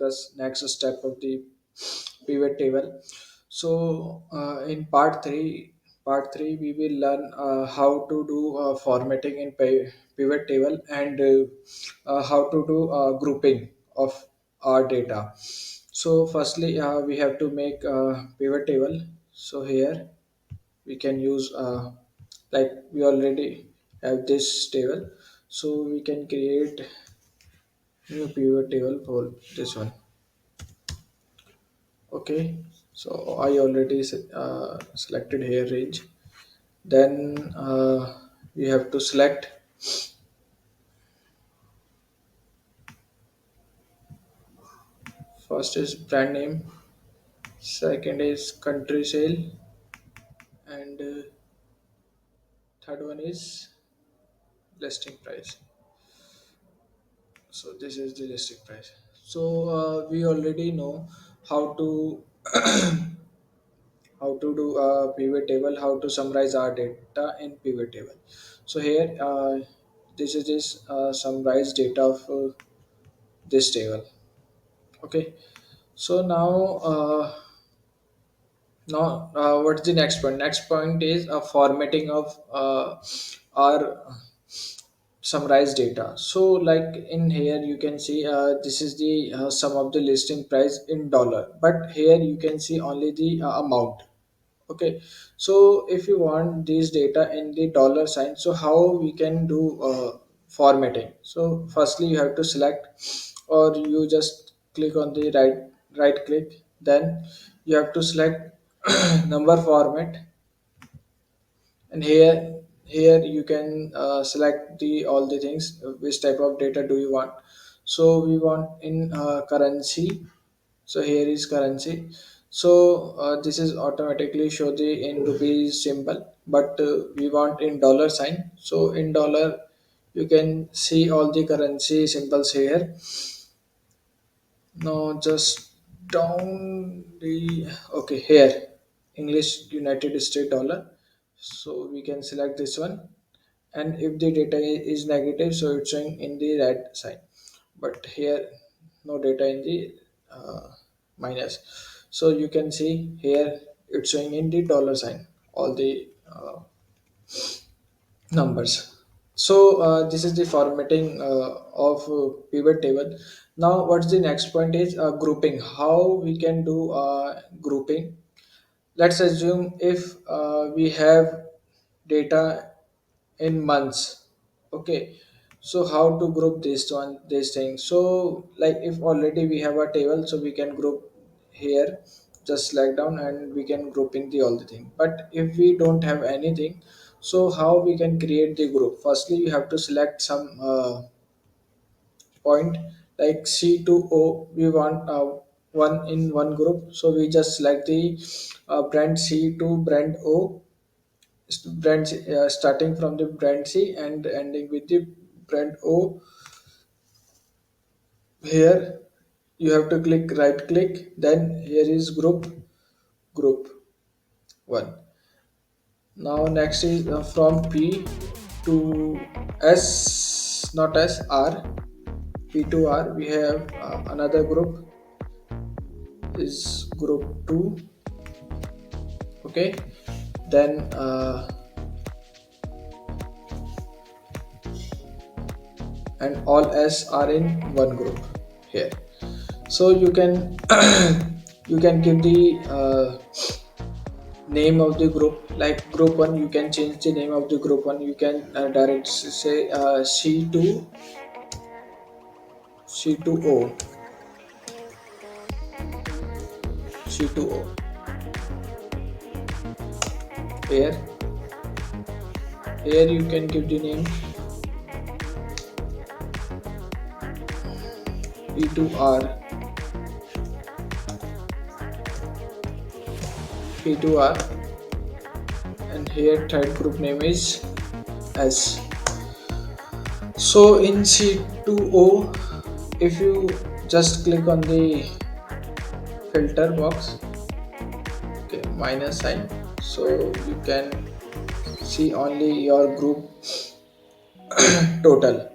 discuss next step of the pivot table. So in part 3 we will learn how to do formatting in pivot table and how to do grouping of our data. So firstly, we have to make a pivot table. So here we can use like we already have this table, so we can create new pivot table for this one. Okay, so I already selected here range. Then we have to select first is brand name, second is country sale, and third one is listing price. So this is the listing price. So we already know how to do a pivot table, how to summarize our data in pivot table. So here this is summarized data of this table. Okay, so now what's the next point? Next point is a formatting of our summarized data. So like in here you can see this is the sum of the listing price in dollar, but here you can see only the amount. Okay, so if you want this data in the dollar sign, so how we can do formatting? So firstly you have to select, or you just click on the right click, then you have to select number format, and here you can select the all the things, which type of data do you want. So we want in currency, so here is currency. So this is automatically show the in rupees symbol, but we want in dollar sign. So in dollar you can see all the currency symbols here. Now just down the, okay, here English United States dollar. So we can select this one, and if the data is negative, so it's showing in the red sign, but here no data in the uh, minus. So you can see here it's showing in the dollar sign all the numbers. So this is the formatting of pivot table. Now what's the next point is grouping, how we can do grouping. Let's assume if we have data in months. Okay, so how to group this thing? So like if already we have a table, so we can group here, just select down and we can grouping the all the thing. But if we don't have anything, so how we can create the group? Firstly you have to select some point, like C to O, we want one in one group, so we just select the brand C to brand O, brand starting from the brand C and ending with the brand O. Here you have to click right click, then here is group one. Now next is from P to S, not S, R. P to R we have another group is group 2. Okay, then and all S are in one group here. So you can you can give the name of the group, like group 1 you can change the name of the group 1. You can direct say C2O, C2O here. Here you can give the name P2R, P2R, and here third group name is S. So in C2O, if you just click on the filter box, okay, minus sign, so you can see only your group total.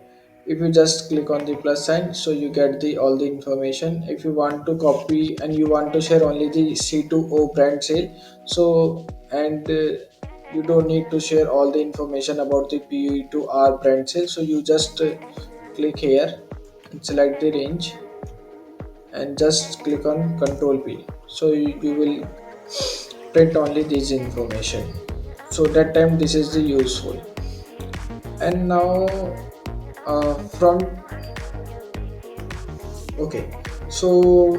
If you just click on the plus sign, so you get the all the information. If you want to copy and you want to share only the C2O brand sale, so and you don't need to share all the information about the P2R brand sale, so you just click here and select the range and just click on control P, so you will print only this information. So that time this is the useful. And now from okay, so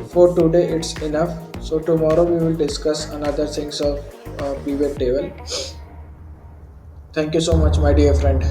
for today it's enough. So tomorrow we will discuss another things of pivot table. Thank you so much, my dear friend.